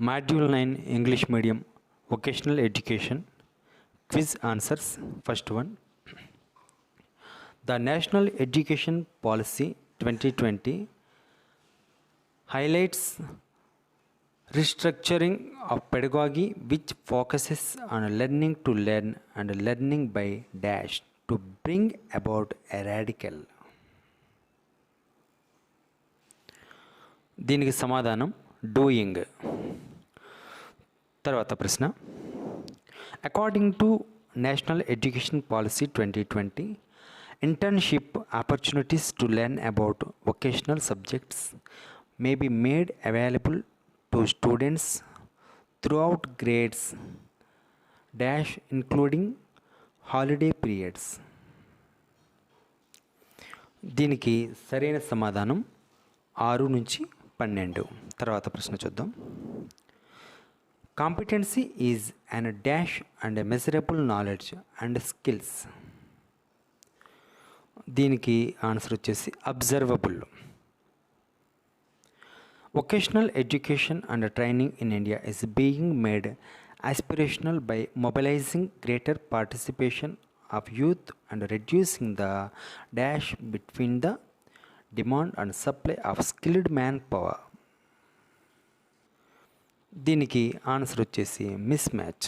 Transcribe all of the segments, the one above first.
Module 9 English Medium Vocational Education Quiz Answers. First one. The National Education Policy 2020 highlights restructuring of pedagogy which focuses on learning to learn and learning by dash to bring about a radical. దీనికి సమాధానం doing. తర్వాత ప్రశ్న, according to national education policy 2020 internship opportunities to learn about vocational subjects may be made available to students throughout grades dash including holiday periods. దీనికి సరైన సమాధానం 6 నుంచి 12. తర్వాత ప్రశ్న చూద్దాం. Competency is an dash and measurable knowledge and skills. దీనికి answer వచ్చేసి observable. Vocational education and training in India is being made aspirational by mobilizing greater participation of youth and reducing the dash between the demand and supply of skilled manpower. దీనికి answer వచ్చేసి miss match.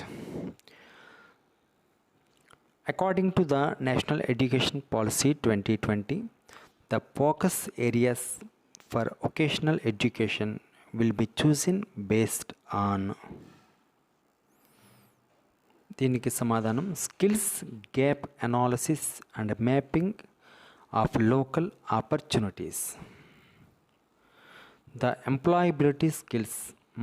According to the National Education Policy 2020, the focus areas for vocational education will be chosen based on. దీనికి సమాధానం skills gap analysis and mapping of local opportunities. The employability skills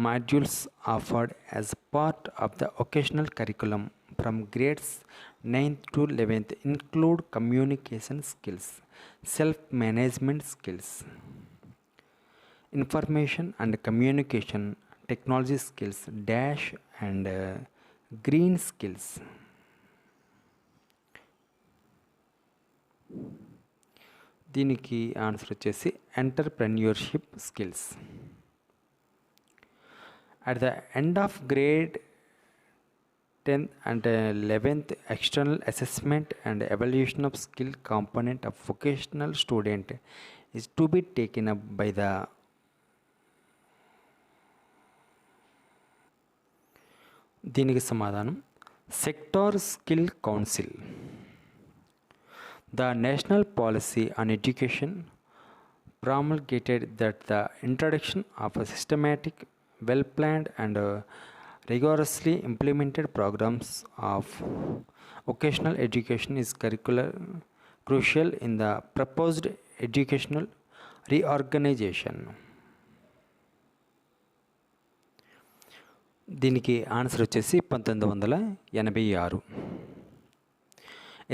modules offered as part of the vocational curriculum from grades 9th to 11th include communication skills, self-management skills, information and communication technology skills dash and green skills. దీనికి answer వచ్చేసి entrepreneurship skills. At the end of grade 10th and 11th, external assessment and evaluation of skill component of vocational student is to be taken up by the దీనికి సమాధానం sector skill council. The national policy on education promulgated that the introduction of a systematic, well-planned and rigorously implemented programs of vocational education is crucial in the proposed educational reorganization. దీనికి answer వచ్చేసి 1986.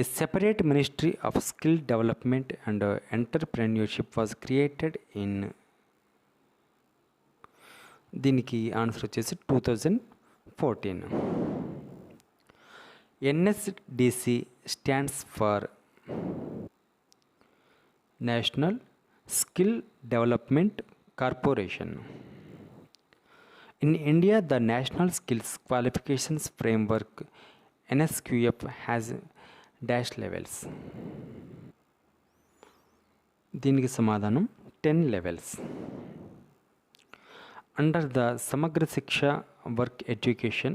A separate Ministry of Skill Development and Entrepreneurship was created in. దీనికి answer వచ్చేసి 2014. NSDC stands for National Skill Development Corporation. In India, the National Skills Qualifications Framework NSQF has dash levels. దీనికి సమాధానం 10 levels. Under the Samagra Shiksha Work Education,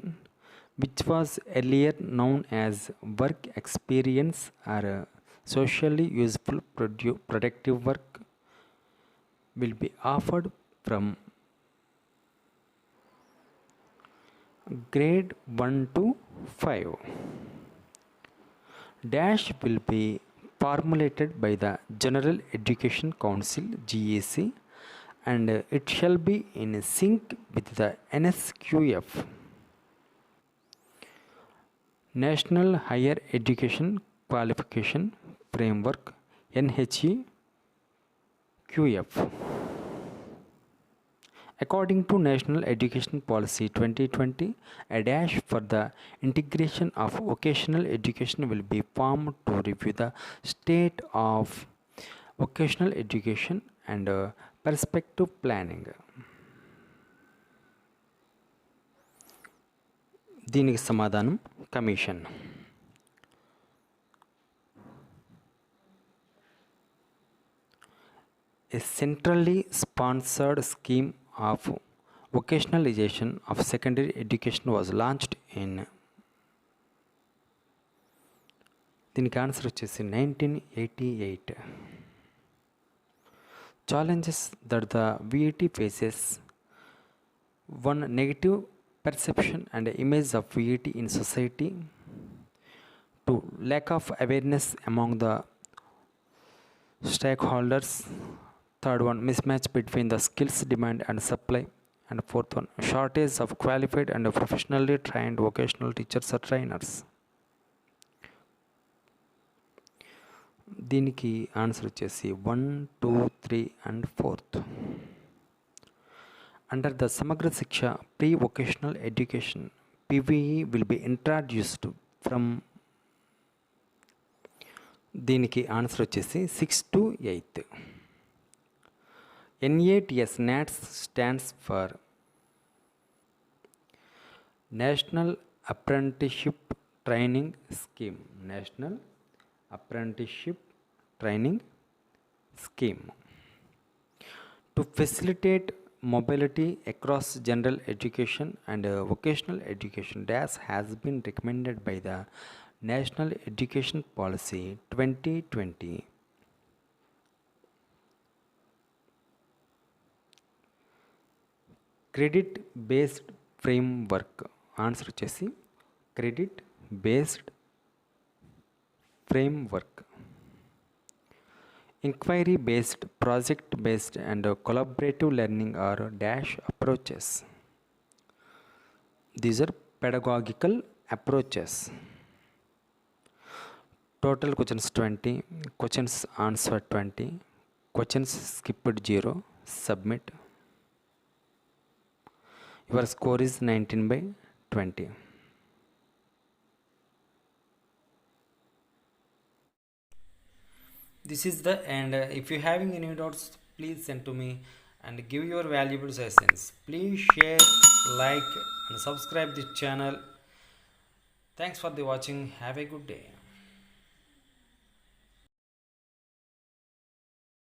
which was earlier known as work experience or socially useful productive work, will be offered from grade 1 to 5. Dash will be formulated by the General Education Council GEC and it shall be in sync with the NSQF. National Higher Education Qualification Framework NHEQF. According to National Education Policy 2020, a dash for the integration of vocational education will be formed to review the state of vocational education and perspective planning. దీనికి సమాధానం commission. A centrally sponsored scheme of vocationalization of secondary education was launched in దీనికి answer వచ్చేసి 1988. Challenges that the VET faces: one, negative perception and image of VET in society. Two, lack of awareness among the stakeholders. Third one, mismatch between the skills demand and supply. And fourth one, shortage of qualified and professionally trained vocational teachers or trainers. దీనికి answer వచ్చేసి 1, 2, 3 and 4th. Under the Samagra Shiksha pre-vocational education, PVE will be introduced from దీనికి answer వచ్చేసి 6 to 8th. NATS stands for National Apprenticeship Training Scheme. National Apprenticeship Training Scheme. To facilitate mobility across general education and vocational education, DAS has been recommended by the National Education Policy 2020. Credit based framework. Answer వచ్చేసి credit based framework. Inquiry based, project based and collaborative learning are dash approaches. These are pedagogical approaches. Total questions 20, questions answered 20, questions skipped 0. Submit. Your score is 19/20. This is the end. If you having any doubts, please send to me and give your valuable suggestions. Please share, like and subscribe this channel. Thanks for the watching. Have a good day.